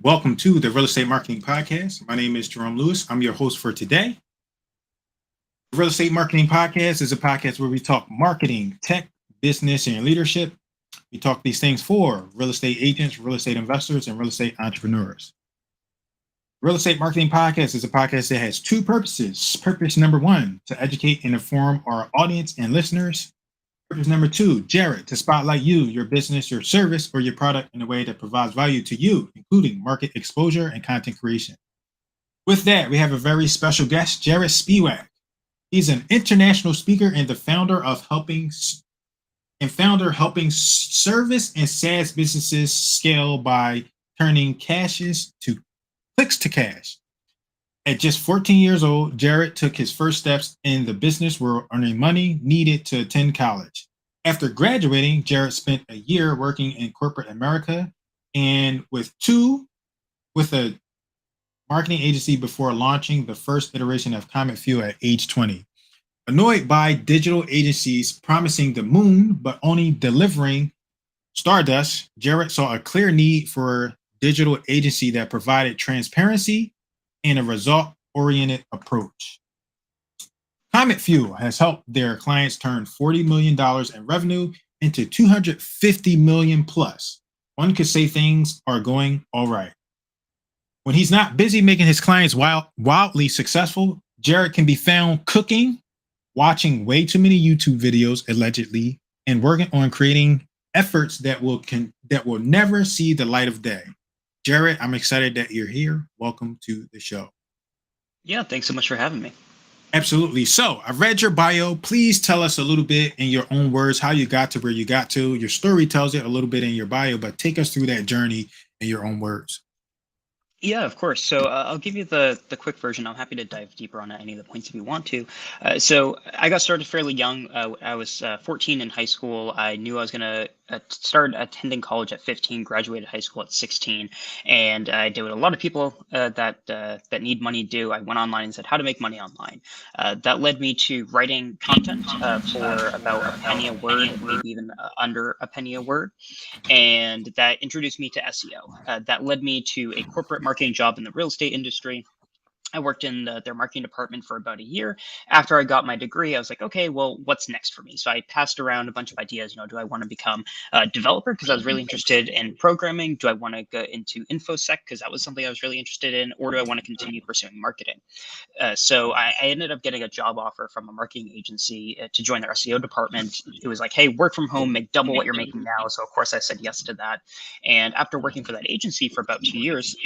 Welcome to the Real Estate Marketing Podcast. My name is Jerome Lewis. I'm your host for today. The Real Estate Marketing Podcast is a podcast where we talk marketing, tech, business, and leadership. We talk these things for real estate agents, real estate investors, and real estate entrepreneurs. Real Estate Marketing Podcast is a podcast that has two purposes. Purpose number one, to educate and inform our audience and listeners. Purpose number two, Jarod, to spotlight you, your business, your service, or your product in a way that provides value to you, including market exposure and content creation. With that, we have a very special guest, Jarod Spiewak. He's an international speaker and the founder helping service and SaaS businesses scale by turning clicks to cash. At just 14 years old, Jarod took his first steps in the business world, earning money needed to attend college. After graduating, Jarod spent a year working in corporate America and with a marketing agency before launching the first iteration of Comet Fuel at age 20. Annoyed by digital agencies promising the moon but only delivering stardust, Jarod saw a clear need for digital agency that provided transparency and a result-oriented approach. Comet Fuel has helped their clients turn $40 million in revenue into $250 million plus. One could say things are going all right. When he's not busy making his clients wildly successful, Jarod can be found cooking, watching way too many YouTube videos, allegedly, and working on creating efforts that will never see the light of day. Jarod, I'm excited that you're here. Welcome to the show. Yeah, thanks so much for having me. Absolutely. So I read your bio. Please tell us a little bit in your own words how you got to where you got to. Your story tells it a little bit in your bio, but take us through that journey in your own words. Yeah, of course. So I'll give you the quick version. I'm happy to dive deeper on any of the points if you want to. So I got started fairly young. I was 14 in high school. I knew I was going to start attending college at 15, graduated high school at 16. And I did what a lot of people that need money do. I went online and said how to make money online. That led me to writing content for about a penny a word, maybe even under a penny a word. And that introduced me to SEO. That led me to a corporate marketing job in the real estate industry. I worked in their marketing department for about a year. After I got my degree, I was like, okay, well, what's next for me? So I passed around a bunch of ideas. Do I want to become a developer because I was really interested in programming? Do I want to go into InfoSec because that was something I was really interested in? Or do I want to continue pursuing marketing? So I ended up getting a job offer from a marketing agency to join their SEO department. It was like, hey, work from home, make double what you're making now. So of course I said yes to that. And after working for that agency for about 2 years,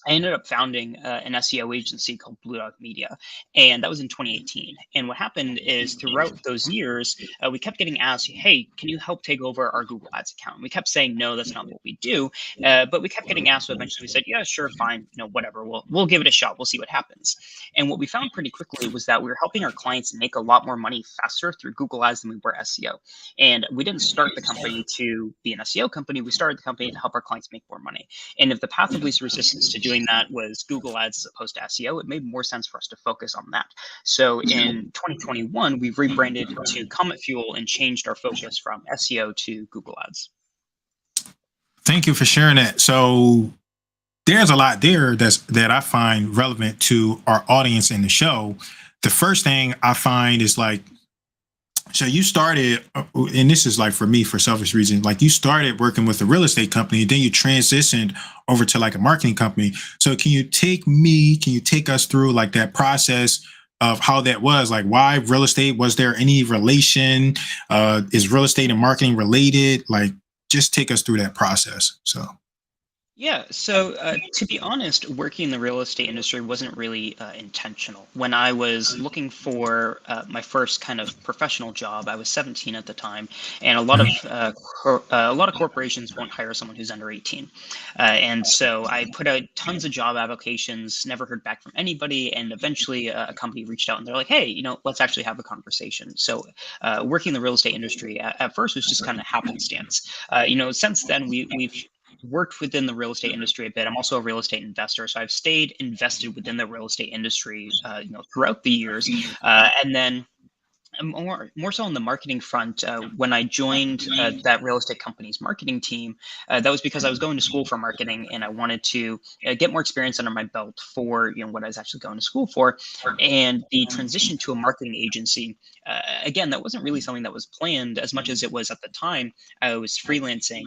I ended up founding an SEO agency called Blue Dog Media, and that was in 2018. And what happened is throughout those years, we kept getting asked, hey, can you help take over our Google Ads account? We kept saying, no, that's not what we do. But we kept getting asked. So eventually we said, yeah, sure, fine, whatever. We'll give it a shot. We'll see what happens. And what we found pretty quickly was that we were helping our clients make a lot more money faster through Google Ads than we were SEO. And we didn't start the company to be an SEO company. We started the company to help our clients make more money. And if the path of least resistance to doing that was Google Ads as opposed to SEO, it made more sense for us to focus on that. So in 2021, we've rebranded to Comet Fuel and changed our focus from SEO to Google Ads. Thank you for sharing that. So there's a lot there that I find relevant to our audience in the show. The first thing I find is so you started, and this is for me, for selfish reasons, you started working with a real estate company, then you transitioned over to a marketing company. So can you take us through that process of how that was? Why real estate? Was there any relation? Is real estate and marketing related? Just take us through that process. Yeah, so to be honest, working in the real estate industry wasn't really intentional. When I was looking for my first kind of professional job, I was 17 at the time, and a lot of corporations won't hire someone who's under 18. And so I put out tons of job applications, never heard back from anybody, and eventually a company reached out and they're like, hey, let's actually have a conversation. So working in the real estate industry at first was just kind of happenstance. Since then we've worked within the real estate industry a bit. I'm also a real estate investor, so I've stayed invested within the real estate industry, throughout the years. And then more so on the marketing front. When I joined that real estate company's marketing team, that was because I was going to school for marketing and I wanted to get more experience under my belt for what I was actually going to school for. And the transition to a marketing agency, again, that wasn't really something that was planned as much as it was at the time. I was freelancing.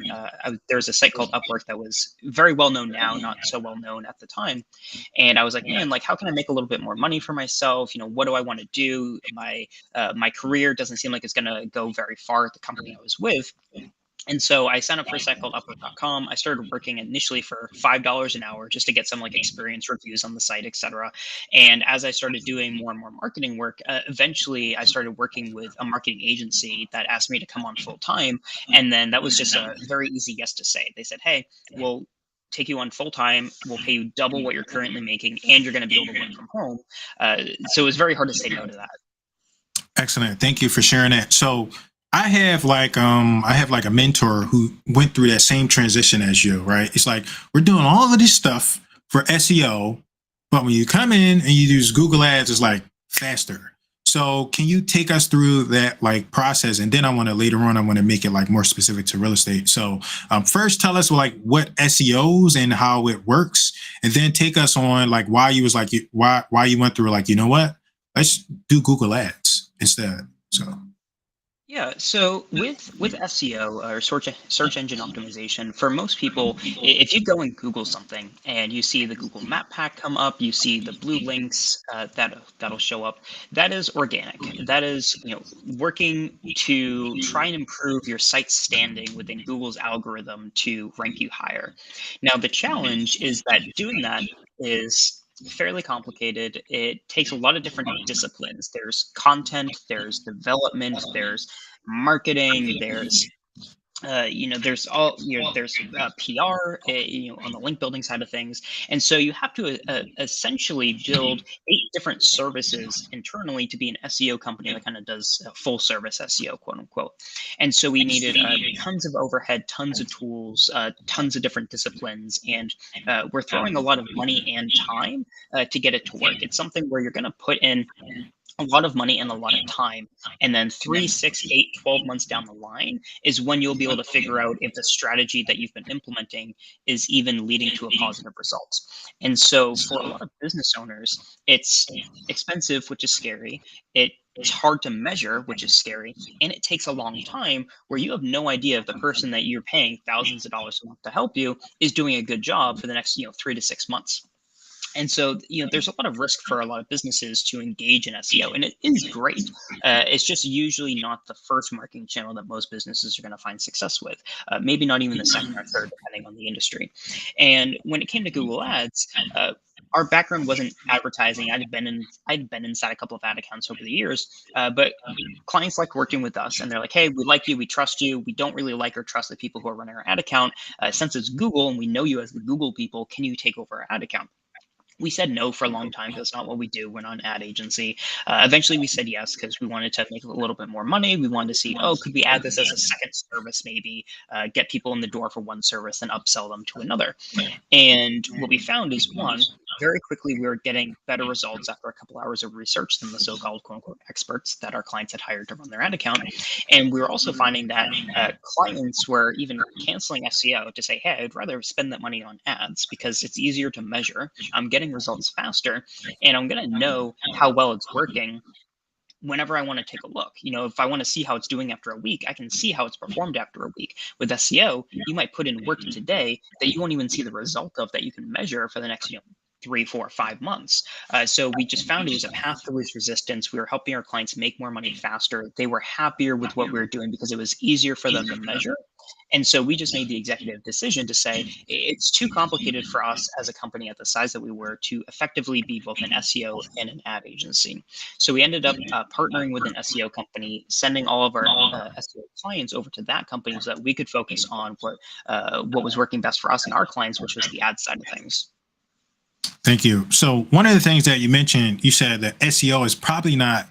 There was a site called Upwork that was very well known now, not so well known at the time. And I was like, man, like how can I make a little bit more money for myself? What do I want to do? My career doesn't seem like it's going to go very far at the company I was with. And so I signed up for a site called Upwork.com. I started working initially for $5 an hour just to get some like experience reviews on the site, etc. And as I started doing more and more marketing work, eventually I started working with a marketing agency that asked me to come on full time. And then that was just a very easy yes to say. They said, hey, we'll take you on full time. We'll pay you double what you're currently making, and you're going to be able to work from home. So it was very hard to say no to that. Excellent. Thank you for sharing that. So I have like a mentor who went through that same transition as you, right? It's like we're doing all of this stuff for SEO, but when you come in and you use Google Ads, it's like faster. So can you take us through that like process? And then I want to make it like more specific to real estate. So first tell us like what SEOs and how it works, and then take us on like why you went through like, you know what, let's do Google Ads instead. So. Yeah, so with SEO or search engine optimization, for most people, if you go and Google something and you see the Google Map pack come up, you see the blue links that'll show up, that is organic. That is working to try and improve your site's standing within Google's algorithm to rank you higher. Now the challenge is that doing that is fairly complicated. It takes a lot of different disciplines. There's content, there's development, there's marketing, there's there's PR, on the link building side of things. And so you have to essentially build 8 different services internally to be an SEO company that kind of does full service SEO, quote unquote. And so we needed tons of overhead, tons of tools, tons of different disciplines. And we're throwing a lot of money and time to get it to work. It's something where you're going to put in a lot of money and a lot of time. And then 3, 6, 8, 12 months down the line is when you'll be able to figure out if the strategy that you've been implementing is even leading to a positive result. And so for a lot of business owners, it's expensive, which is scary. It's hard to measure, which is scary. And it takes a long time where you have no idea if the person that you're paying thousands of dollars a month to help you is doing a good job for the next 3 to 6 months. And so, there's a lot of risk for a lot of businesses to engage in SEO, and it is great. It's just usually not the first marketing channel that most businesses are going to find success with. Maybe not even the second or third, depending on the industry. And when it came to Google Ads, our background wasn't advertising. I'd been inside a couple of ad accounts over the years, but clients like working with us, and they're like, "Hey, we like you, we trust you. We don't really like or trust the people who are running our ad account. Since it's Google and we know you as the Google people, can you take over our ad account?" We said no for a long time because that's not what we do. We're not an ad agency. Eventually, we said yes because we wanted to make a little bit more money. We wanted to see, could we add this as a second service, maybe get people in the door for one service and upsell them to another. And what we found is, one, very quickly we were getting better results after a couple hours of research than the so-called quote unquote experts that our clients had hired to run their ad account. And we were also finding that clients were even canceling SEO to say, hey, I'd rather spend that money on ads because it's easier to measure. I'm getting results faster, and I'm going to know how well it's working whenever I want to take a look. If I want to see how it's doing after a week, I can see how it's performed after a week. With SEO, you might put in work today that you won't even see the result of that you can measure for the next 3, 4, 5 months. So we just found it was a path to lose resistance. We were helping our clients make more money faster. They were happier with what we were doing because it was easier for them to measure. And so we just made the executive decision to say it's too complicated for us as a company at the size that we were to effectively be both an SEO and an ad agency. So we ended up partnering with an SEO company, sending all of our SEO clients over to that company so that we could focus on what was working best for us and our clients, which was the ad side of things. Thank you. So one of the things that you mentioned, you said that SEO is probably not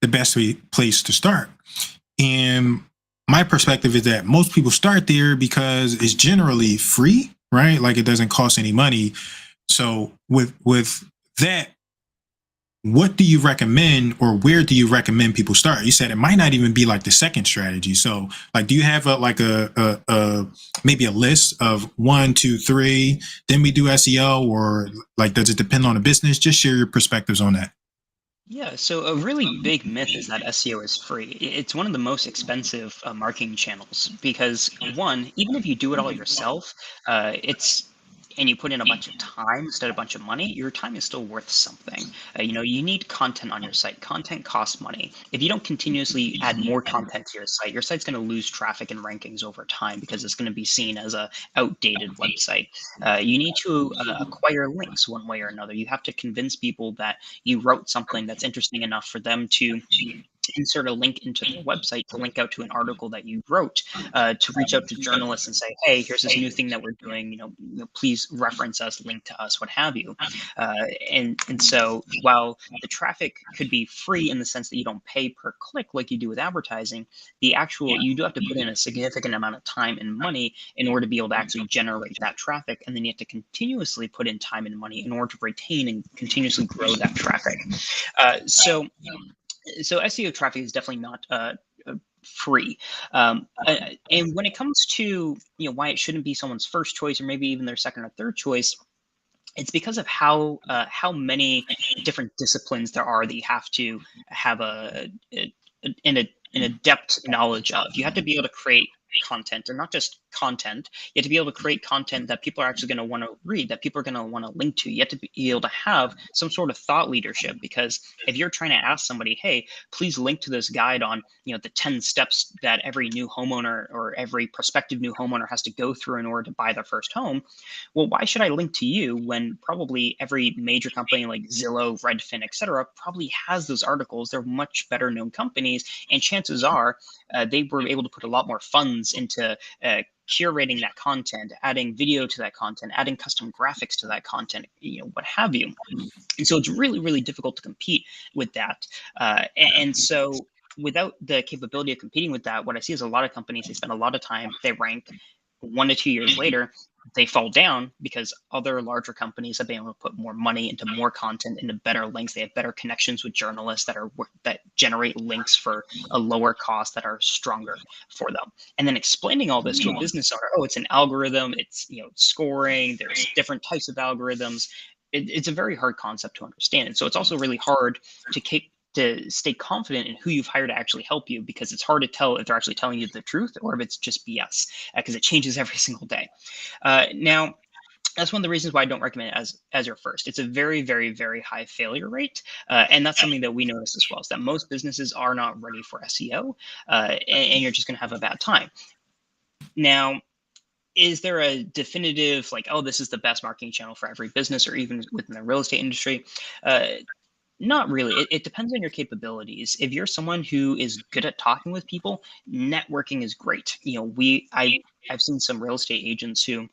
the best place to start. And my perspective is that most people start there because it's generally free, right? Like it doesn't cost any money. So with that, what do you recommend, or where do you recommend people start? You said it might not even be like the second strategy. So like, do you have a maybe a list of 1, 2, 3, then we do SEO, or like, does it depend on the business? Just share your perspectives on that. Yeah, so a really big myth is that SEO is free. It's one of the most expensive marketing channels because one, even if you do it all yourself, it's and you put in a bunch of time instead of a bunch of money, your time is still worth something. You need content on your site. Content costs money. If you don't continuously add more content to your site's going to lose traffic and rankings over time because it's going to be seen as a outdated website. You need to acquire links one way or another. You have to convince people that you wrote something that's interesting enough for them to insert a link into their website to link out to an article that you wrote, to reach out to journalists and say, hey, here's this new thing that we're doing, please reference us, link to us, what have you. And so while the traffic could be free in the sense that you don't pay per click like you do with advertising, you do have to put in a significant amount of time and money in order to be able to actually generate that traffic. And then you have to continuously put in time and money in order to retain and continuously grow that traffic. So SEO traffic is definitely not free. And when it comes to why it shouldn't be someone's first choice or maybe even their second or third choice, it's because of how many different disciplines there are that you have to have an adept knowledge of. You have to be able to create content, or not just content. You have to be able to create content that people are actually going to want to read, that people are going to want to link to. You have to be able to have some sort of thought leadership, because if you're trying to ask somebody, hey, please link to this guide on the 10 steps that every new homeowner or every prospective new homeowner has to go through in order to buy their first home, well, why should I link to you when probably every major company like Zillow, Redfin, etc., probably has those articles? They're much better known companies, and chances are they were able to put a lot more funds into curating that content, adding video to that content, adding custom graphics to that content, what have you. And so it's really, really difficult to compete with that. And so without the capability of competing with that, what I see is a lot of companies, they spend a lot of time, they rank, 1 to 2 years later, they fall down because other larger companies have been able to put more money into more content, into better links. They have better connections with journalists that generate links for a lower cost, that are stronger for them. And then explaining all this to a business owner, oh, it's an algorithm, it's scoring, there's different types of algorithms. It's a very hard concept to understand. And so it's also really hard to stay confident in who you've hired to actually help you, because it's hard to tell if they're actually telling you the truth or if it's just BS, because it changes every single day. Now, that's one of the reasons why I don't recommend it as your first. It's a very, very, very high failure rate. And that's something that we notice as well, is that most businesses are not ready for SEO, and you're just going to have a bad time. Now, is there a definitive, like, oh, this is the best marketing channel for every business, or even within the real estate industry? Not really. It depends on your capabilities. If you're someone who is good at talking with people, networking is great. I've seen some real estate agents who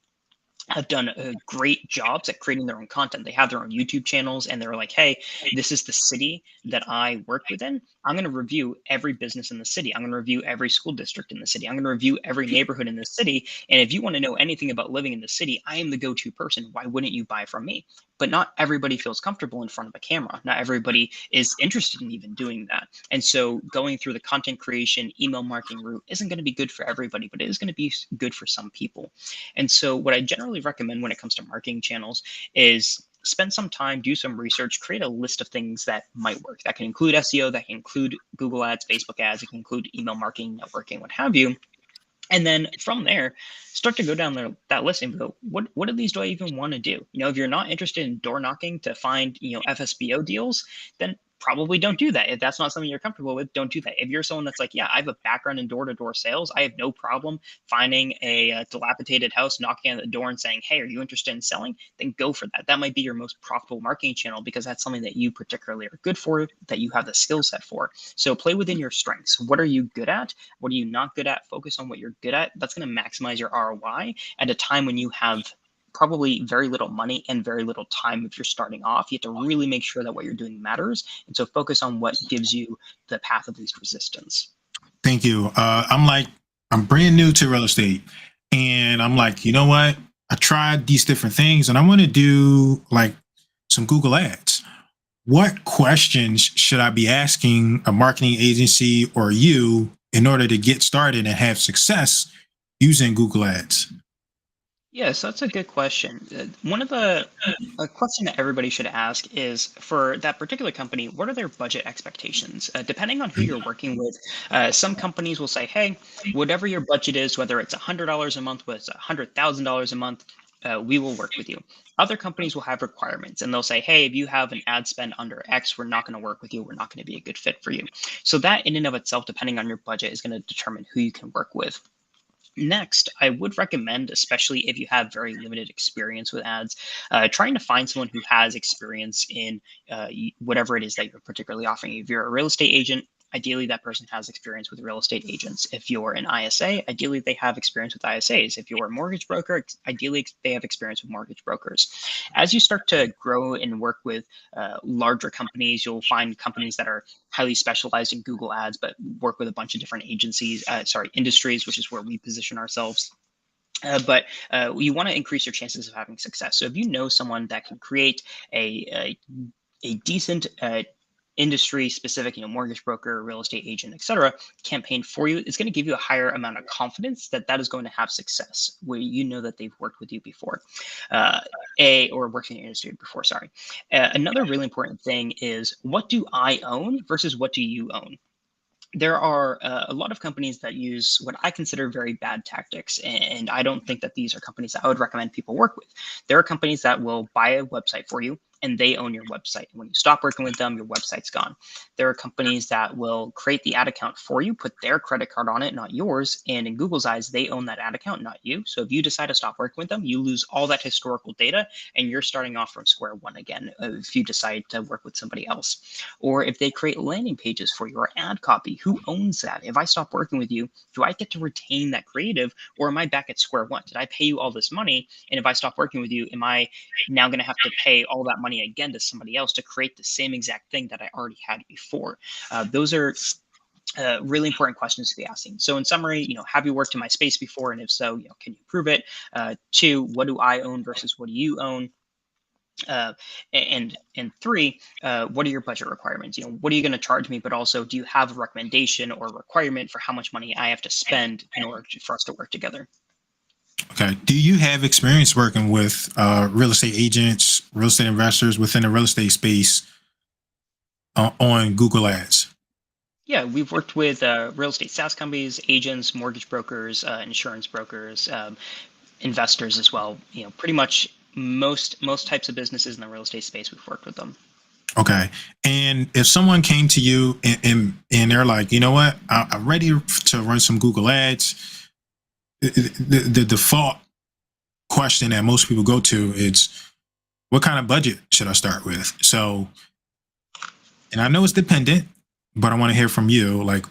have done great jobs at creating their own content. They have their own YouTube channels, and they're like, hey, this is the city that I work within. I'm going to review every business in the city. I'm going to review every school district in the city. I'm going to review every neighborhood in the city. And if you want to know anything about living in the city, I am the go-to person. Why wouldn't you buy from me? But not everybody feels comfortable in front of a camera. Not everybody is interested in even doing that. And so going through the content creation, email marketing route isn't going to be good for everybody, but it is going to be good for some people. And so what I generally recommend when it comes to marketing channels is spend some time, do some research, create a list of things that might work. That can include SEO, that can include Google ads, Facebook ads, it can include email marketing, networking, what have you. And then from there, start to go down that list and go, what of these do I even want to do? If you're not interested in door knocking to find, FSBO deals, then probably don't do that. If that's not something you're comfortable with, don't do that. If you're someone that's like, yeah, I have a background in door-to-door sales, I have no problem finding a dilapidated house, knocking on the door and saying, hey, are you interested in selling? Then go for that. That might be your most profitable marketing channel, because that's something that you particularly are good for, that you have the skill set for. So play within your strengths. What are you good at? What are you not good at? Focus on what you're good at. That's going to maximize your ROI at a time when you have probably very little money and very little time. If you're starting off, you have to really make sure that what you're doing matters. And so focus on what gives you the path of least resistance. Thank you. I'm brand new to real estate, and I'm like, you know what? I tried these different things, and I want to do like some Google ads. what questions should I be asking a marketing agency or you in order to get started and have success using Google Ads? Yes, that's a good question. One of the a question that everybody should ask is for that particular company, what are their budget expectations? Depending on who you're working with, some companies will say, hey, whatever your budget is, whether it's $100 a month, whether it's $100,000 a month, we will work with you. Other companies will have requirements and they'll say, hey, if you have an ad spend under X, we're not going to work with you. We're not going to be a good fit for you. So that in and of itself, depending on your budget, is going to determine who you can work with. Next, I would recommend, especially if you have very limited experience with ads, trying to find someone who has experience in whatever it is that you're particularly offering. If you're a real estate agent, ideally that person has experience with real estate agents. If you're an ISA, ideally they have experience with ISAs. If you're a mortgage broker, ideally they have experience with mortgage brokers. As you start to grow and work with larger companies, you'll find companies that are highly specialized in Google Ads, but work with a bunch of different industries, which is where we position ourselves. But you want to increase your chances of having success. So if you know someone that can create a decent industry specific, mortgage broker, real estate agent, etc., campaign for you, it's going to give you a higher amount of confidence that that is going to have success where you know that they've worked with you before, or worked in the industry before. Sorry. Another really important thing is, what do I own versus what do you own? There are a lot of companies that use what I consider very bad tactics, and I don't think that these are companies that I would recommend people work with. There are companies that will buy a website for you and they own your website. And when you stop working with them, your website's gone. There are companies that will create the ad account for you, put their credit card on it, not yours. And in Google's eyes, they own that ad account, not you. So if you decide to stop working with them, you lose all that historical data and you're starting off from square one again if you decide to work with somebody else. Or if they create landing pages for your ad copy, who owns that? If I stop working with you, do I get to retain that creative, or am I back at square one? Did I pay you all this money? And if I stop working with you, am I now going to have to pay all that money again to somebody else to create the same exact thing that I already had before? Those are really important questions to be asking. So in summary, have you worked in my space before? And if so, can you prove it? Two, what do I own versus what do you own? And three, what are your budget requirements? What are you going to charge me? But also, do you have a recommendation or requirement for how much money I have to spend in order for us to work together? Okay. Do you have experience working with real estate agents, real estate investors within the real estate space on Google Ads? Yeah, we've worked with real estate SaaS companies, agents, mortgage brokers, insurance brokers, investors as well. Pretty much most types of businesses in the real estate space, we've worked with them. Okay. And if someone came to you and they're like, you know what, I'm ready to run some Google Ads, the default question that most people go to is, what kind of budget should I start with? So, and I know it's dependent, but I want to hear from you. Like,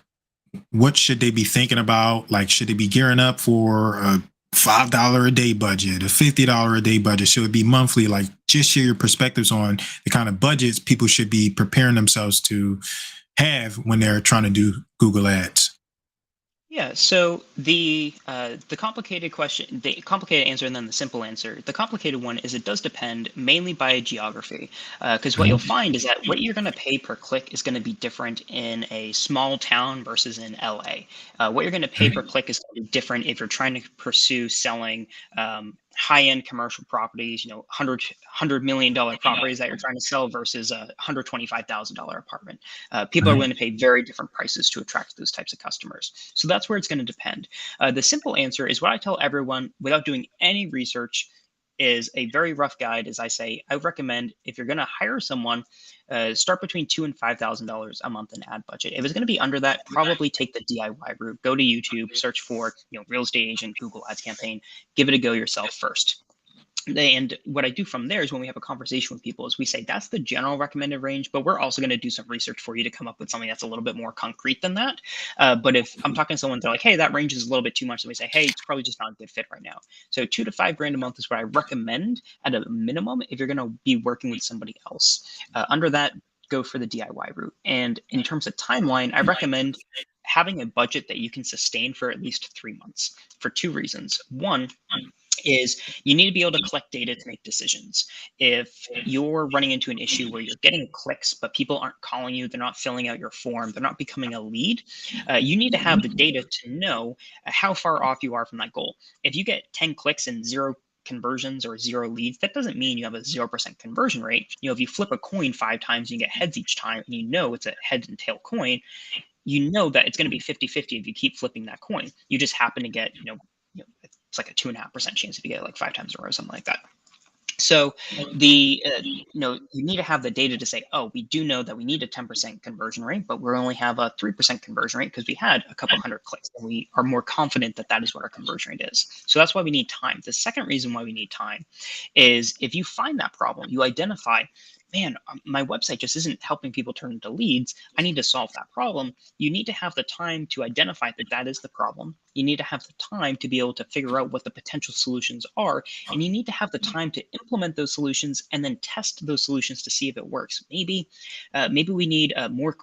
what should they be thinking about? Like, should they be gearing up for a $5 a day budget, a $50 a day budget? Should it be monthly? Like, just share your perspectives on the kind of budgets people should be preparing themselves to have when they're trying to do Google Ads. Yeah, so the complicated question, the complicated answer, and then the simple answer. The complicated one is, it does depend mainly by geography, because what you'll find is that what you're going to pay per click is going to be different in a small town versus in LA. What you're going to pay per click is going to be different if you're trying to pursue selling high-end commercial properties, $100 million properties that you're trying to sell versus a $125,000 apartment. People are willing to pay very different prices to attract those types of customers. So that's where it's going to depend. The simple answer is what I tell everyone without doing any research is a very rough guide. As I say, I recommend, if you're going to hire someone, start between $2,000 and $5,000 a month in ad budget. If it's going to be under that, probably take the DIY route. Go to YouTube, search for real estate agent Google Ads campaign. Give it a go yourself first. And what I do from there is, when we have a conversation with people, is we say that's the general recommended range, but we're also going to do some research for you to come up with something that's a little bit more concrete than that. But if I'm talking to someone, they're like, hey, that range is a little bit too much, then we say, hey, it's probably just not a good fit right now. So $2,000 to $5,000 a month is what I recommend at a minimum if you're going to be working with somebody else. Under that, go for the DIY route. And in terms of timeline, I recommend having a budget that you can sustain for at least 3 months, for two reasons. One, is you need to be able to collect data to make decisions. If you're running into an issue where you're getting clicks, but people aren't calling you, they're not filling out your form, they're not becoming a lead, you need to have the data to know how far off you are from that goal. If you get 10 clicks and zero conversions or zero leads, that doesn't mean you have a 0% conversion rate. If you flip a coin 5 times and you get heads each time, and it's a head and tail coin, that it's going to be 50-50 if you keep flipping that coin. You just happen to get, it's like a 2.5% chance if you get it like 5 times in a row, something like that. So you need to have the data to say, oh, we do know that we need a 10% conversion rate, but we only have a 3% conversion rate because we had a couple hundred clicks, and we are more confident that that is what our conversion rate is. So that's why we need time. The second reason why we need time is if you find that problem, you identify, man, my website just isn't helping people turn into leads. I need to solve that problem. You need to have the time to identify that that is the problem. You need to have the time to be able to figure out what the potential solutions are. And you need to have the time to implement those solutions and then test those solutions to see if it works. Maybe we need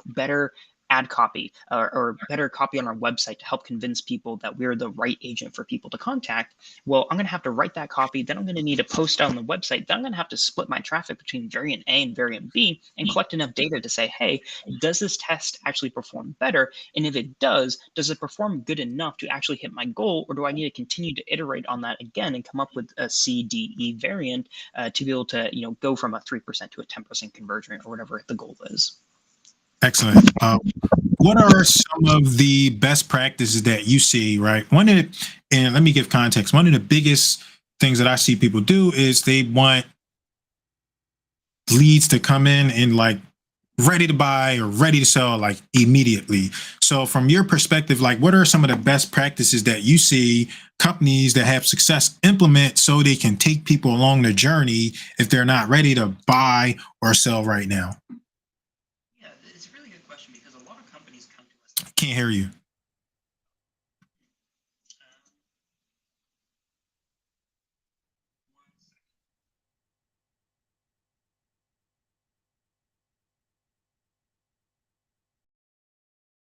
better ad copy or better copy on our website to help convince people that we're the right agent for people to contact. Well, I'm going to have to write that copy. Then I'm going to need a post on the website. Then I'm going to have to split my traffic between variant A and variant B and collect enough data to say, hey, does this test actually perform better? And if it does it perform good enough to actually hit my goal? Or do I need to continue to iterate on that again and come up with a C, D, E variant to be able to, go from a 3% to a 10% conversion rate or whatever the goal is? Excellent. What are some of the best practices that you see, right? And let me give context. One of the biggest things that I see people do is they want leads to come in and like ready to buy or ready to sell like immediately. So from your perspective, like what are some of the best practices that you see companies that have success implement so they can take people along the journey if they're not ready to buy or sell right now? Can't hear you.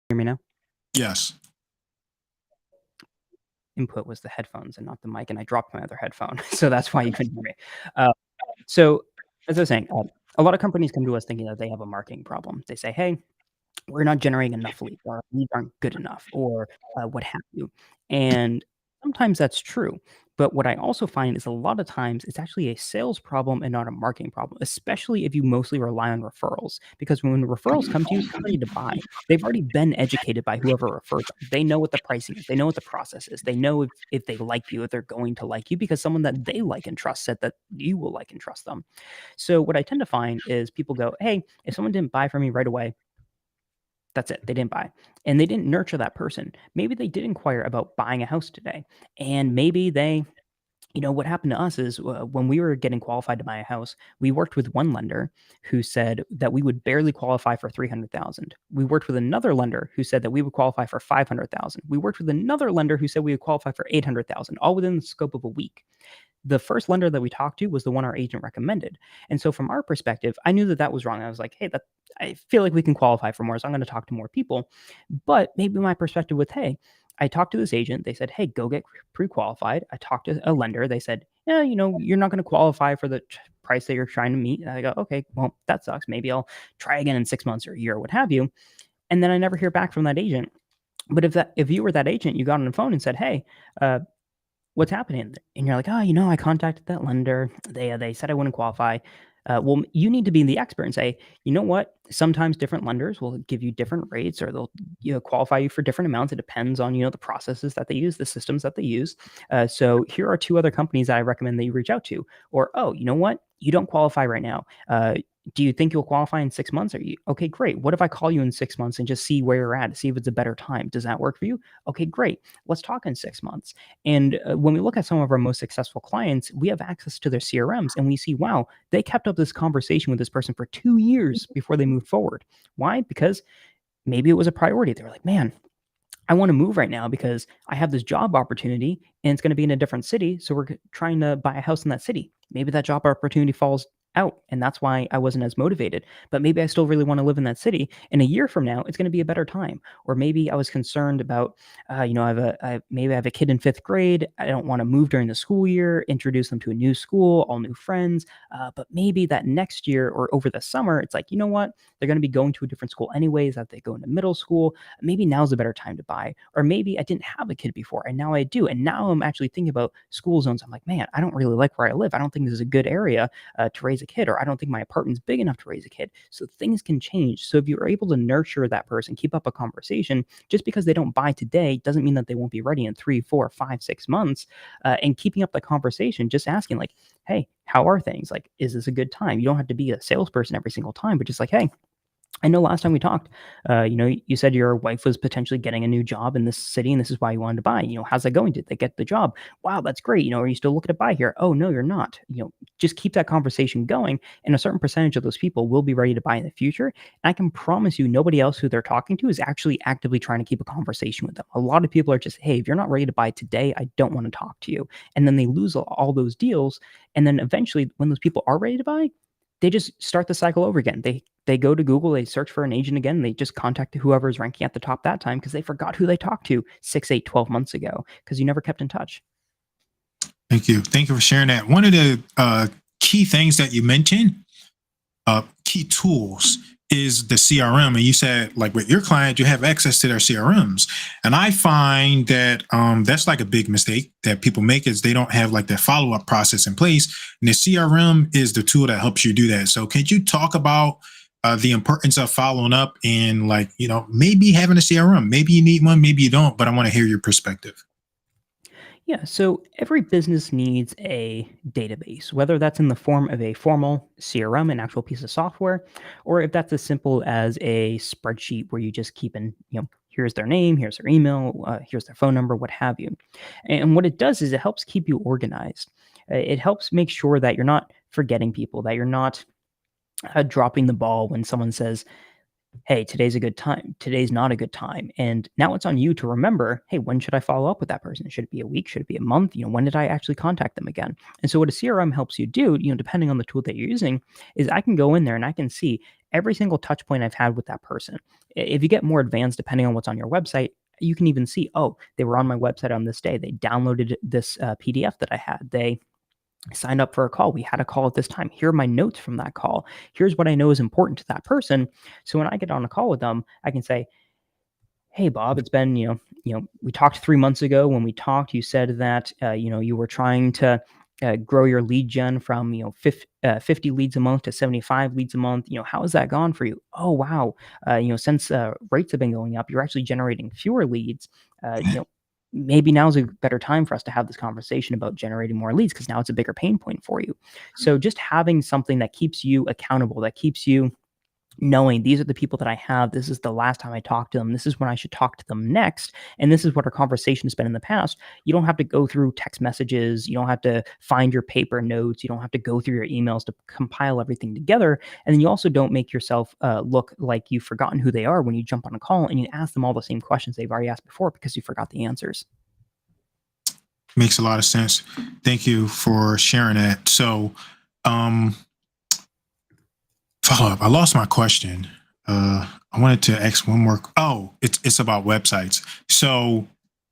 Hear me now? Yes. Input was the headphones and not the mic, and I dropped my other headphone, so that's why you couldn't hear me. So as I was saying, a lot of companies come to us thinking that they have a marketing problem. They say, hey, we're not generating enough leads, or our leads aren't good enough, or what have you. And sometimes that's true. But what I also find is a lot of times it's actually a sales problem and not a marketing problem, especially if you mostly rely on referrals. Because when referrals come to you, they're ready to buy. They've already been educated by whoever referred them. They know what the pricing is. They know what the process is. They know if they like you, if they're going to like you, because someone that they like and trust said that you will like and trust them. So what I tend to find is people go, hey, if someone didn't buy from me right away, that's it. They didn't buy. And they didn't nurture that person. Maybe they did inquire about buying a house today. And maybe they, what happened to us is when we were getting qualified to buy a house, we worked with one lender who said that we would barely qualify for 300,000. We worked with another lender who said that we would qualify for 500,000. We worked with another lender who said we would qualify for 800,000, all within the scope of a week. The first lender that we talked to was the one our agent recommended. And so from our perspective, I knew that that was wrong. I was like, hey, I feel like we can qualify for more, so I'm going to talk to more people. But maybe my perspective was, hey, I talked to this agent. They said, hey, go get pre-qualified. I talked to a lender. They said, yeah, you're not going to qualify for the price that you're trying to meet. And I go, okay, well, that sucks. Maybe I'll try again in 6 months or a year or what have you. And then I never hear back from that agent. But if you were that agent, you got on the phone and said, hey, what's happening? And you're like, oh, I contacted that lender. They said I wouldn't qualify. Well, you need to be the expert and say, you know what? Sometimes different lenders will give you different rates, or they'll qualify you for different amounts. It depends on the processes that they use, the systems that they use. So here are 2 other companies that I recommend that you reach out to. Or, oh, you know what? You don't qualify right now. Do you think you'll qualify in 6 months? Okay, great. What if I call you in 6 months and just see where you're at, see if it's a better time? Does that work for you? Okay, great. Let's talk in 6 months. And when we look at some of our most successful clients, we have access to their CRMs and we see, wow, they kept up this conversation with this person for 2 years before they moved forward. Why? Because maybe it was a priority. They were like, man, I want to move right now because I have this job opportunity and it's going to be in a different city. So we're trying to buy a house in that city. Maybe that job opportunity falls out, and that's why I wasn't as motivated. But maybe I still really want to live in that city. And a year from now, it's going to be a better time. Or maybe I was concerned about, maybe I have a kid in 5th grade. I don't want to move during the school year, introduce them to a new school, all new friends. But maybe that next year or over the summer, it's like, you know what? They're going to be going to a different school anyways, that they go into middle school. Maybe now's a better time to buy. Or maybe I didn't have a kid before and now I do. And now I'm actually thinking about school zones. I'm like, man, I don't really like where I live. I don't think this is a good area to raise a kid, or I don't think my apartment's big enough to raise a kid. So things can change. So if you're able to nurture that person, keep up a conversation, just because they don't buy today doesn't mean that they won't be ready in 3, 4, 5, 6 months. And keeping up the conversation, just asking like, hey, how are things? Like, is this a good time? You don't have to be a salesperson every single time, but just like, hey, I know last time we talked, you said your wife was potentially getting a new job in this city and this is why you wanted to buy. How's that going? Did they get the job? Wow, that's great. Are you still looking to buy here? Oh, no, you're not. Just keep that conversation going. And a certain percentage of those people will be ready to buy in the future. And I can promise you, nobody else who they're talking to is actually actively trying to keep a conversation with them. A lot of people are just, hey, if you're not ready to buy today, I don't want to talk to you. And then they lose all those deals. And then eventually, when those people are ready to buy, they just start the cycle over again. They go to Google, they search for an agent again, they just contact whoever is ranking at the top that time because they forgot who they talked to 6, 8, 12 months ago because you never kept in touch. Thank you. Thank you for sharing that. One of the key things that you mentioned, key tools, is the CRM. And you said, like with your client, you have access to their CRMs. And I find that that's like a big mistake that people make, is they don't have like that follow-up process in place. And the CRM is the tool that helps you do that. So could you talk about the importance of following up and maybe having a CRM? Maybe you need one, maybe you don't, but I want to hear your perspective. Yeah, so every business needs a database, whether that's in the form of a formal CRM, an actual piece of software, or if that's as simple as a spreadsheet where you just keep in, here's their name, here's their email, here's their phone number, what have you. And what it does is it helps keep you organized. It helps make sure that you're not forgetting people, that you're not dropping the ball when someone says, hey, today's a good time. Today's not a good time. And now it's on you to remember, hey, when should I follow up with that person? Should it be a week? Should it be a month? When did I actually contact them again? And so what a CRM helps you do, depending on the tool that you're using, is I can go in there and I can see every single touch point I've had with that person. If you get more advanced, depending on what's on your website, you can even see, oh, they were on my website on this day. They downloaded this PDF that I had. They signed up for a call. We had a call at this time. Here are my notes from that call. Here's what I know is important to that person. So when I get on a call with them, I can say, hey, Bob, it's been, we talked 3 months ago. When we talked, you said that, you were trying to grow your lead gen from, 50 leads a month to 75 leads a month. How has that gone for you? Oh, wow. Since rates have been going up, you're actually generating fewer leads. Maybe now's a better time for us to have this conversation about generating more leads because now it's a bigger pain point for you. So just having something that keeps you accountable, that keeps you knowing these are the people that I have, this is the last time I talked to them, this is when I should talk to them next, and this is what our conversation has been in the past. You don't have to go through text messages, you don't have to find your paper notes, you don't have to go through your emails to compile everything together, and then you also don't make yourself look like you've forgotten who they are when you jump on a call and you ask them all the same questions they've already asked before because you forgot the answers. Makes a lot of sense. Thank you for sharing that. So, follow up. I lost my question. I wanted to ask one more. Oh, it's about websites. So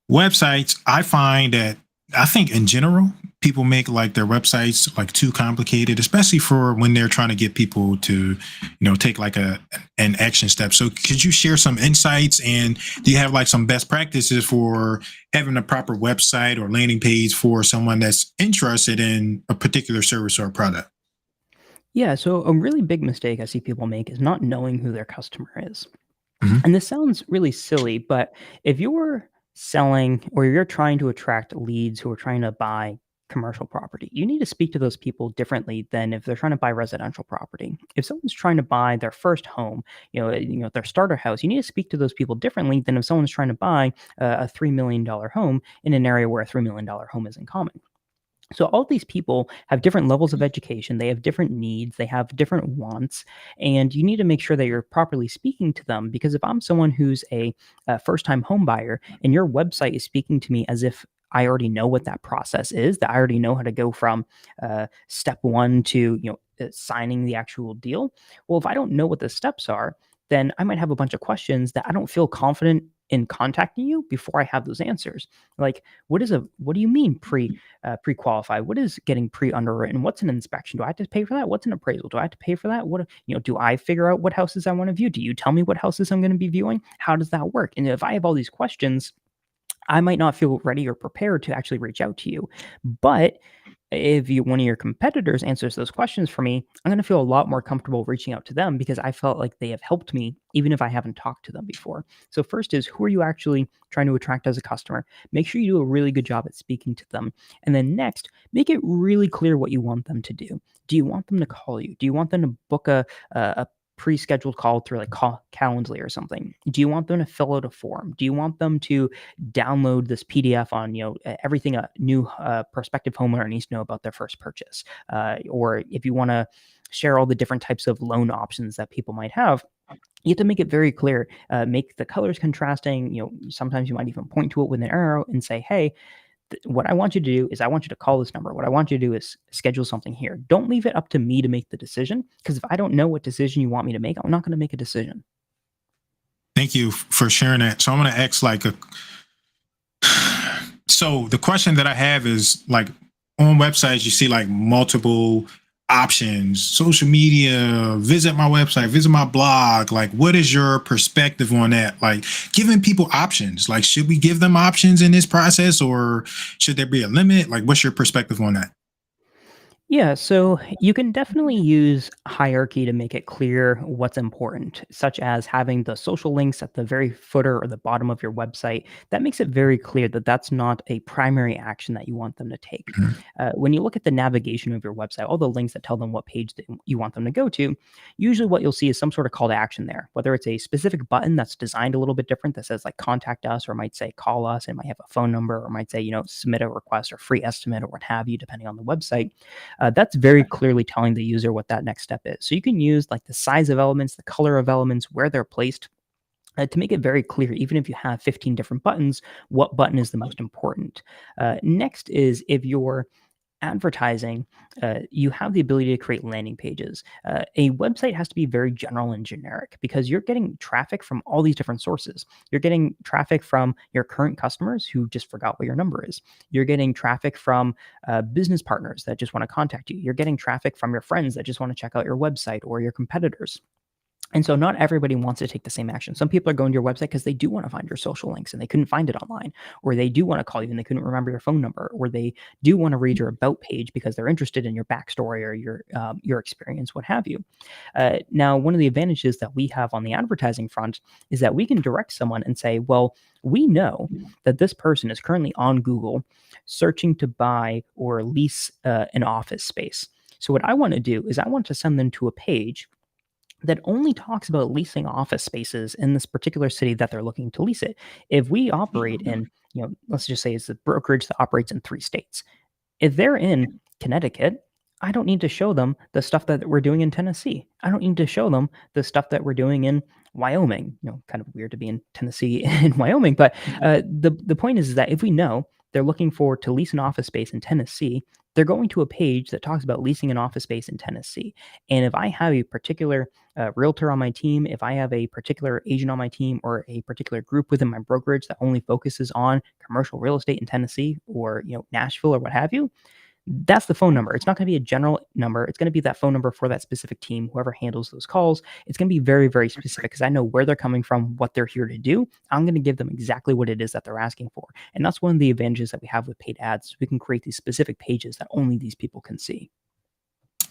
websites, I think in general, people make like their websites like too complicated, especially for when they're trying to get people to, take like an action step. So could you share some insights, and do you have like some best practices for having a proper website or landing page for someone that's interested in a particular service or product? Yeah, so a really big mistake I see people make is not knowing who their customer is. Mhm. And this sounds really silly, but if you're selling or you're trying to attract leads who are trying to buy commercial property, you need to speak to those people differently than if they're trying to buy residential property. If someone's trying to buy their first home, their starter house, you need to speak to those people differently than if someone's trying to buy a $3 million home in an area where a $3 million home isn't common. So all these people have different levels of education, they have different needs, they have different wants, and you need to make sure that you're properly speaking to them. Because if I'm someone who's a first-time home buyer and your website is speaking to me as if I already know what that process is, that I already know how to go from step one to signing the actual deal. Well, if I don't know what the steps are, then I might have a bunch of questions that I don't feel confident in contacting you before I have those answers. Like, what do you mean pre-qualify? What is getting pre-underwritten? What's an inspection? Do I have to pay for that? What's an appraisal? Do I have to pay for that? Do I figure out what houses I want to view? Do you tell me what houses I'm going to be viewing? How does that work? And if I have all these questions, I might not feel ready or prepared to actually reach out to you. But if one of your competitors answers those questions for me, I'm going to feel a lot more comfortable reaching out to them because I felt like they have helped me, even if I haven't talked to them before. So first is, who are you actually trying to attract as a customer? Make sure you do a really good job at speaking to them. And then next, make it really clear what you want them to do. Do you want them to call you? Do you want them to book a pre-scheduled call through like Calendly or something? Do you want them to fill out a form? Do you want them to download this PDF on everything a new prospective homeowner needs to know about their first purchase? Or if you want to share all the different types of loan options that people might have, you have to make it very clear. Make the colors contrasting. Sometimes you might even point to it with an arrow and say, hey, what I want you to do is I want you to call this number. What I want you to do is schedule something here. Don't leave it up to me to make the decision, because if I don't know what decision you want me to make, I'm not going to make a decision. Thank you for sharing that. So I'm going to ask so the question that I have is, like, on websites, you see like multiple options, social media, visit my website, visit my blog. Like, what is your perspective on that? Like, giving people options, like, should we give them options in this process, or should there be a limit? Like, what's your perspective on that? Yeah, so you can definitely use hierarchy to make it clear what's important, such as having the social links at the very footer or the bottom of your website. That makes it very clear that that's not a primary action that you want them to take. When you look at the navigation of your website, all the links that tell them what page that you want them to go to, usually what you'll see is some sort of call to action there, whether it's a specific button that's designed a little bit different that says like contact us, or might say call us, and might have a phone number, or might say, submit a request or free estimate or what have you, depending on the website. That's very clearly telling the user what that next step is. So you can use like the size of elements, the color of elements, where they're placed, to make it very clear, even if you have 15 different buttons, what button is the most important. Next is, if you're advertising, you have the ability to create landing pages. A website has to be very general and generic, because you're getting traffic from all these different sources. You're getting traffic from your current customers who just forgot what your number is. You're getting traffic from business partners that just want to contact you. You're getting traffic from your friends that just want to check out your website, or your competitors. And so not everybody wants to take the same action. Some people are going to your website because they do want to find your social links and they couldn't find it online, or they do want to call you and they couldn't remember your phone number, or they do want to read your about page because they're interested in your backstory or your experience, what have you. Now, one of the advantages that we have on the advertising front is that we can direct someone and say, well, we know that this person is currently on Google searching to buy or lease an office space. So what I want to do is I want to send them to a page that only talks about leasing office spaces in this particular city that they're looking to lease it. If we operate in, let's just say it's a brokerage that operates in 3 states. If they're in Connecticut, I don't need to show them the stuff that we're doing in Tennessee. I don't need to show them the stuff that we're doing in Wyoming. Kind of weird to be in Tennessee and Wyoming, but the point is that if we know they're looking to lease an office space in Tennessee, they're going to a page that talks about leasing an office space in Tennessee. And if I have a particular realtor on my team, if I have a particular agent on my team, or a particular group within my brokerage that only focuses on commercial real estate in Tennessee, or Nashville, or what have you, that's the phone number. It's not going to be a general number. It's going to be that phone number for that specific team, whoever handles those calls. It's going to be very, very specific, because I know where they're coming from, what they're here to do. I'm going to give them exactly what it is that they're asking for. And that's one of the advantages that we have with paid ads. We can create these specific pages that only these people can see.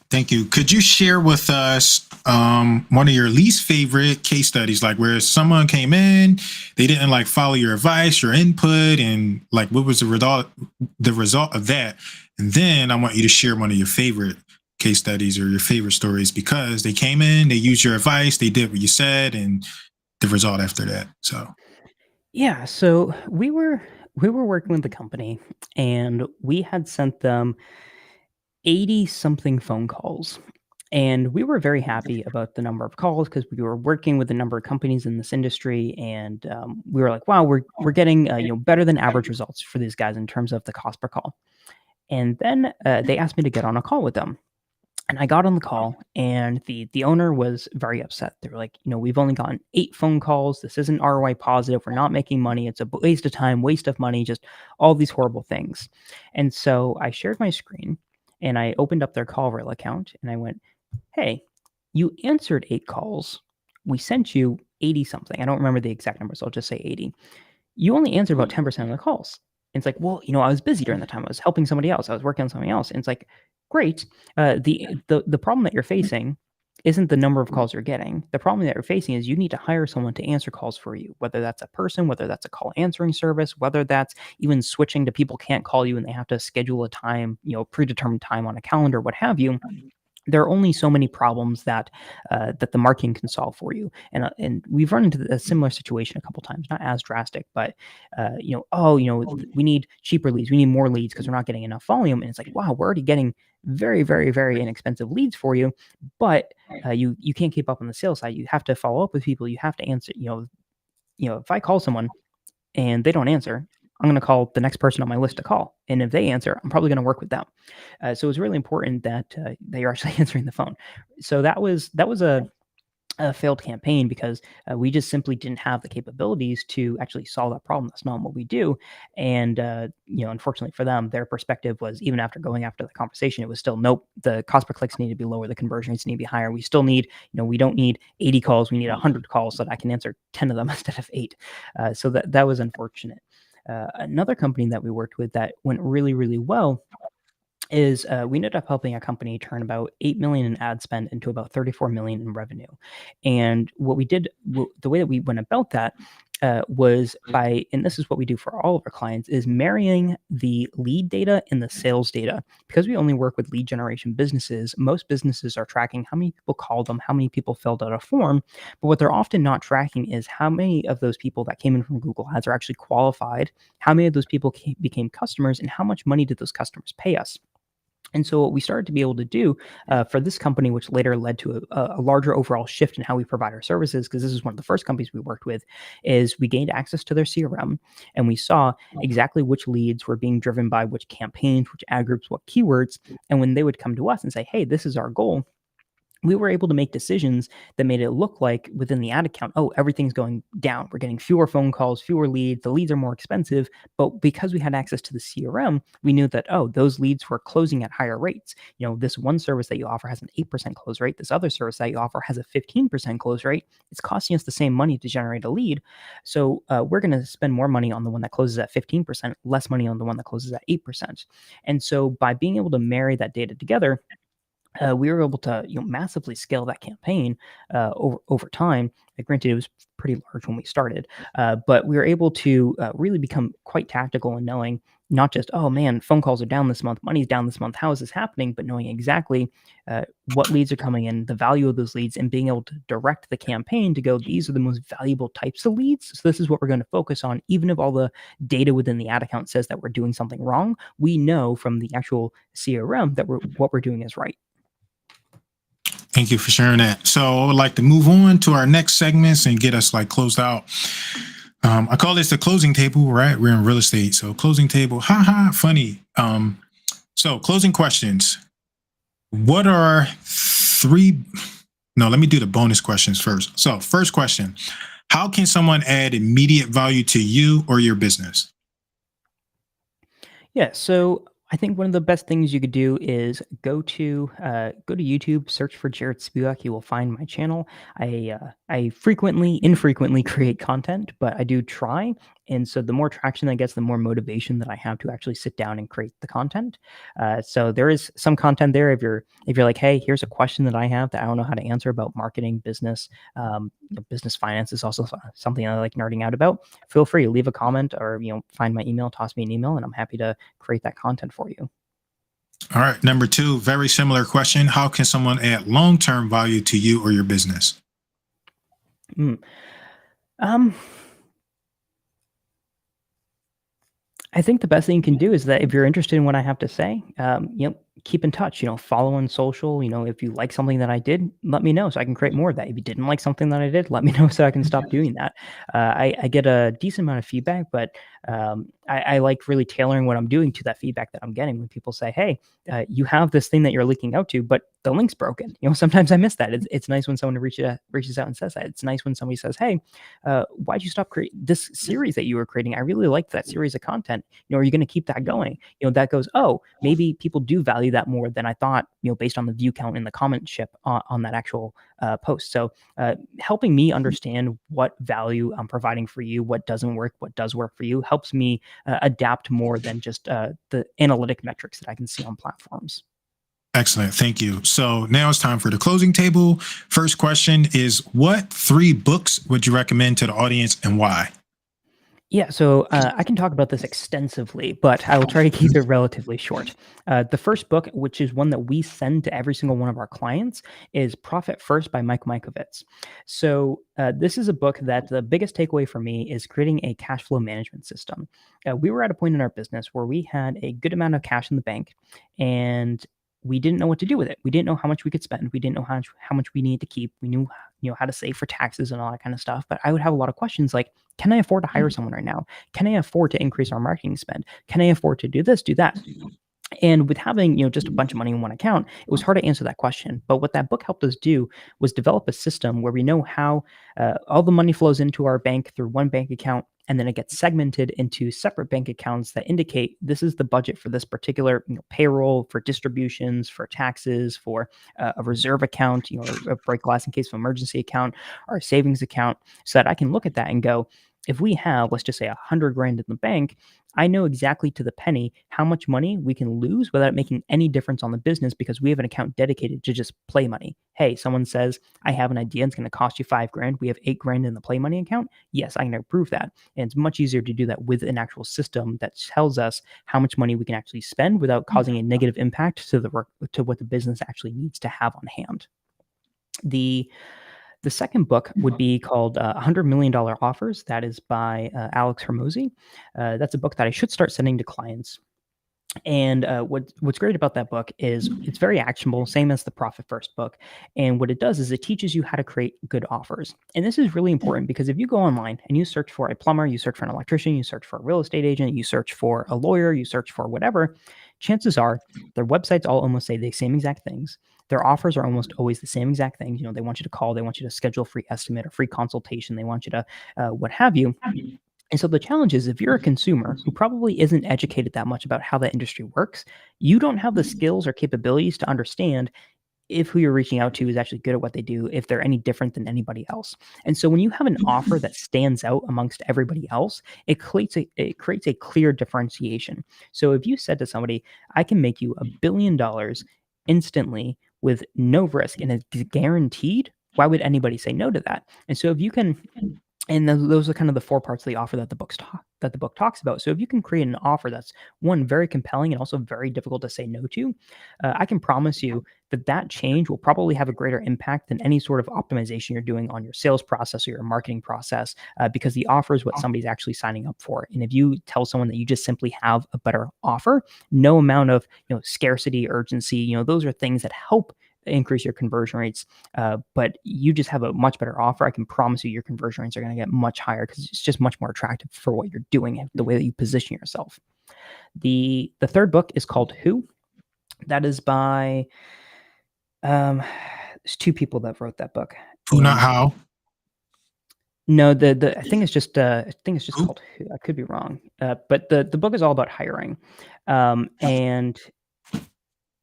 Thank you. Could you share with us one of your least favorite case studies, like where someone came in, they didn't like follow your advice, your input, and like what was the result of that? And then I want you to share one of your favorite case studies or your favorite stories, because they came in, they used your advice, they did what you said, and the result after that. So yeah, so we were working with the company, and we had sent them 80 something phone calls. And we were very happy about the number of calls, because we were working with a number of companies in this industry, and we were like, wow, we're getting better than average results for these guys in terms of the cost per call. And then they asked me to get on a call with them. And I got on the call, and the owner was very upset. They were like, we've only gotten 8 phone calls. This isn't ROI positive. We're not making money. It's a waste of time, waste of money, just all these horrible things. And so I shared my screen, and I opened up their CallRail account, and I went, hey, you answered 8 calls. We sent you 80 something. I don't remember the exact number, so I'll just say 80. You only answered about 10% of the calls. And it's like, well, I was busy during the time. I was helping somebody else. I was working on something else. And it's like, great. The problem that you're facing isn't the number of calls you're getting. The problem that you're facing is you need to hire someone to answer calls for you, whether that's a person, whether that's a call answering service, whether that's even switching to people can't call you and they have to schedule a time, predetermined time on a calendar, what have you. There are only so many problems that the marketing can solve for you, and we've run into a similar situation a couple times, not as drastic, but we need cheaper leads, we need more leads because we're not getting enough volume, and it's like, wow, we're already getting very, very, very inexpensive leads for you, but you can't keep up on the sales side. You have to follow up with people. You have to answer. If I call someone and they don't answer, I'm going to call the next person on my list to call. And if they answer, I'm probably going to work with them. So it's really important that they are actually answering the phone. So that was a failed campaign because we just simply didn't have the capabilities to actually solve that problem. That's not what we do. And, unfortunately for them, their perspective was, even after going after the conversation, it was still, nope, the cost per clicks need to be lower. The conversion rates need to be higher. We still need, we don't need 80 calls. We need 100 calls so that I can answer 10 of them instead of 8. So that was unfortunate. Another company that we worked with that went really, really well is we ended up helping a company turn about 8 million in ad spend into about 34 million in revenue. And what we did, the way that we went about that was by, and this is what we do for all of our clients, is marrying the lead data and the sales data. Because we only work with lead generation businesses, most businesses are tracking how many people called them, how many people filled out a form. But what they're often not tracking is how many of those people that came in from Google Ads are actually qualified, how many of those people became customers, and how much money did those customers pay us. And so what we started to be able to do for this company, which later led to a larger overall shift in how we provide our services, because this is one of the first companies we worked with, is we gained access to their CRM, and we saw exactly which leads were being driven by which campaigns, which ad groups, what keywords. And when they would come to us and say, hey, this is our goal, we were able to make decisions that made it look like within the ad account, oh, everything's going down. We're getting fewer phone calls, fewer leads. The leads are more expensive. But because we had access to the CRM, we knew that, oh, those leads were closing at higher rates. This one service that you offer has an 8% close rate. This other service that you offer has a 15% close rate. It's costing us the same money to generate a lead. So we're going to spend more money on the one that closes at 15%, less money on the one that closes at 8%. And so by being able to marry that data together, we were able to massively scale that campaign over time. Granted, it was pretty large when we started, but we were able to really become quite tactical in knowing not just, oh man, phone calls are down this month, money's down this month, how is this happening? But knowing exactly what leads are coming in, the value of those leads, and being able to direct the campaign to go, these are the most valuable types of leads. So this is what we're going to focus on. Even if all the data within the ad account says that we're doing something wrong, we know from the actual CRM that what we're doing is right. Thank you for sharing that. So I would like to move on to our next segments and get us closed out. I call this the closing table, right? We're in real estate. So closing table, funny. So closing questions. What are let me do the bonus questions first. So first question, how can someone add immediate value to you or your business? Yeah, so I think one of the best things you could do is go to YouTube, search for Jarod Spiewak. You will find my channel. I infrequently create content, but I do try. And so the more traction that gets, the more motivation that I have to actually sit down and create the content. So there is some content there. If you're like, hey, here's a question that I have that I don't know how to answer about marketing, business, business finance is also something I like nerding out about. Feel free to leave a comment or find my email, toss me an email, and I'm happy to create that content for you. All right. Number 2, very similar question. How can someone add long-term value to you or your business? I think the best thing you can do is that if you're interested in what I have to say, keep in touch, follow on social. If you like something that I did, let me know so I can create more of that. If you didn't like something that I did, let me know so I can stop doing that. I get a decent amount of feedback, but I like really tailoring what I'm doing to that feedback that I'm getting when people say, hey, you have this thing that you're leaking out to, but the link's broken. Sometimes I miss that. It's nice when someone reaches out and says that. It's nice when somebody says, hey, why'd you stop creating this series that you were creating? I really liked that series of content. Are you going to keep that going? That goes, oh, maybe people do value that more than I thought, based on the view count and the commentship on that actual post. So helping me understand what value I'm providing for you, what doesn't work, what does work for you, helps me adapt more than just the analytic metrics that I can see on platforms. Excellent. Thank you. So now it's time for the closing table. First question is, what 3 books would you recommend to the audience and why? Yeah, so I can talk about this extensively, but I will try to keep it relatively short. The first book, which is one that we send to every single one of our clients, is Profit First by Mike Mikovits. So this is a book that the biggest takeaway for me is creating a cash flow management system. We were at a point in our business where we had a good amount of cash in the bank, and we didn't know what to do with it. We didn't know how much we could spend. We didn't know how much we needed to keep. We knew, how to save for taxes and all that kind of stuff. But I would have a lot of questions like, can I afford to hire someone right now? Can I afford to increase our marketing spend? Can I afford to do this, do that? And with having, just a bunch of money in one account, it was hard to answer that question. But what that book helped us do was develop a system where we know how all the money flows into our bank through one bank account, and then it gets segmented into separate bank accounts that indicate this is the budget for this particular payroll, for distributions, for taxes, for a reserve account, a break glass in case of emergency account, or a savings account, so that I can look at that and go, if we have, let's just say, $100,000 in the bank, I know exactly to the penny how much money we can lose without it making any difference on the business, because we have an account dedicated to just play money. Hey, someone says, I have an idea, it's going to cost you $5,000. We have $8,000 in the play money account. Yes, I can approve that. And it's much easier to do that with an actual system that tells us how much money we can actually spend without causing a negative impact to what the business actually needs to have on hand. The second book would be called $100 Million Offers. That is by Alex Hormozi. That's a book that I should start sending to clients. And what's great about that book is it's very actionable, same as the Profit First book. And what it does is it teaches you how to create good offers. And this is really important because if you go online and you search for a plumber, you search for an electrician, you search for a real estate agent, you search for a lawyer, you search for whatever, chances are their websites all almost say the same exact things. Their offers are almost always the same exact things. They want you to call, they want you to schedule a free estimate or free consultation, they want you to what have you. And so the challenge is, if you're a consumer who probably isn't educated that much about how that industry works, you don't have the skills or capabilities to understand if who you're reaching out to is actually good at what they do, if they're any different than anybody else. And so when you have an offer that stands out amongst everybody else, it creates a clear differentiation. So if you said to somebody, I can make you $1 billion instantly with no risk and it's guaranteed, why would anybody say no to that? And so if you can, and those are kind of the 4 parts of the offer that the book talks about. So if you can create an offer that's, one, very compelling and also very difficult to say no to, I can promise you that change will probably have a greater impact than any sort of optimization you're doing on your sales process or your marketing process, because the offer is what somebody's actually signing up for. And if you tell someone that you just simply have a better offer, no amount of scarcity, urgency, those are things that help increase your conversion rates, but you just have a much better offer, I can promise you your conversion rates are going to get much higher because it's just much more attractive for what you're doing, the way that you position yourself. The third book is called Who. That is by there's 2 people that wrote that book. Who, not how? No, I think it's just called Who. I could be wrong, but the book is all about hiring. And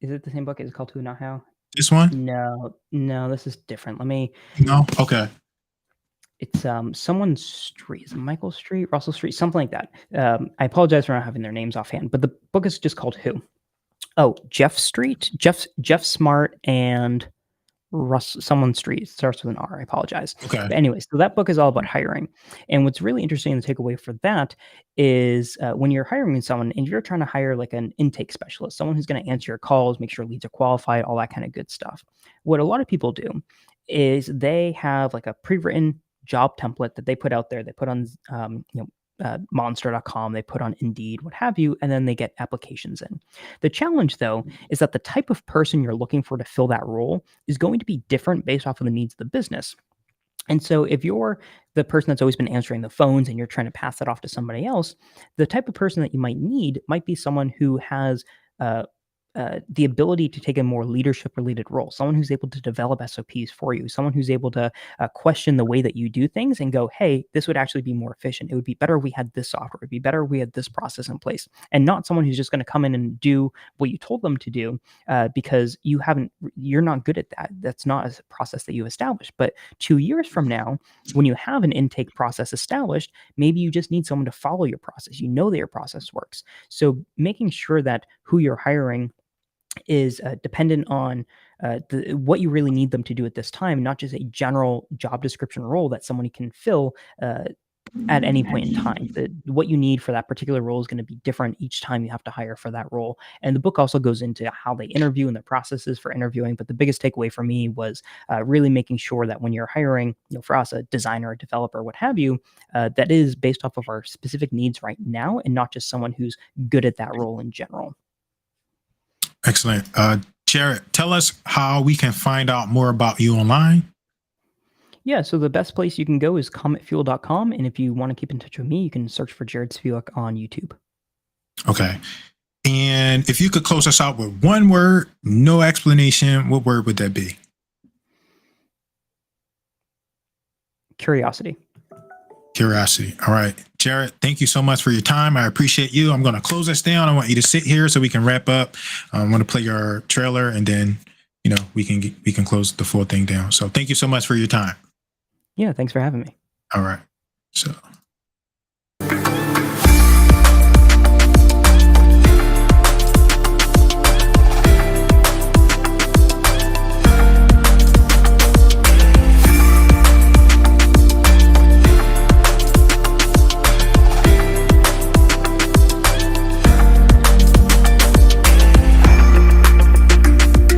is it the same book? Is it called Who, Not How? This one? No, this is different. No? Okay. It's someone Street. Is it Michael Street, Russell Street, something like that. I apologize for not having their names offhand, but the book is just called Who. Oh, Jeff Street, Jeff Smart, and someone Street. It starts with an R. I apologize. Okay. But anyways, so that book is all about hiring. And what's really interesting to take away for that is when you're hiring someone and you're trying to hire like an intake specialist, someone who's going to answer your calls, make sure leads are qualified, all that kind of good stuff. What a lot of people do is they have like a pre-written job template that they put out there. They put on, Monster.com, they put on Indeed, what have you, and then they get applications in. The challenge, though, is that the type of person you're looking for to fill that role is going to be different based off of the needs of the business. And so if you're the person that's always been answering the phones and you're trying to pass that off to somebody else, the type of person that you might need might be someone who has uh, the ability to take a more leadership related role, someone who's able to develop SOPs for you, someone who's able to question the way that you do things and go, hey, this would actually be more efficient. It would be better if we had this software. It'd be better if we had this process in place, and not someone who's just going to come in and do what you told them to do because you're not good at that. That's not a process that you established. But 2 years from now, when you have an intake process established, maybe you just need someone to follow your process. You know that your process works. So making sure that who you're hiring is dependent on what you really need them to do at this time, not just a general job description role that someone can fill at any point in time. What you need for that particular role is going to be different each time you have to hire for that role. And the book also goes into how they interview and the processes for interviewing. But the biggest takeaway for me was really making sure that when you're hiring, for us, a designer, a developer, what have you, that is based off of our specific needs right now and not just someone who's good at that role in general. Excellent. Jarod, tell us how we can find out more about you online. Yeah, so the best place you can go is cometfuel.com. And if you want to keep in touch with me, you can search for Jarod Spiewak on YouTube. Okay. And if you could close us out with one word, no explanation, what word would that be? Curiosity. Curiosity. All right. Jarod, thank you so much for your time. I appreciate you. I'm going to close this down. I want you to sit here so we can wrap up. I want to play your trailer and then, we can close the full thing down. So thank you so much for your time. Yeah, thanks for having me. All right. So.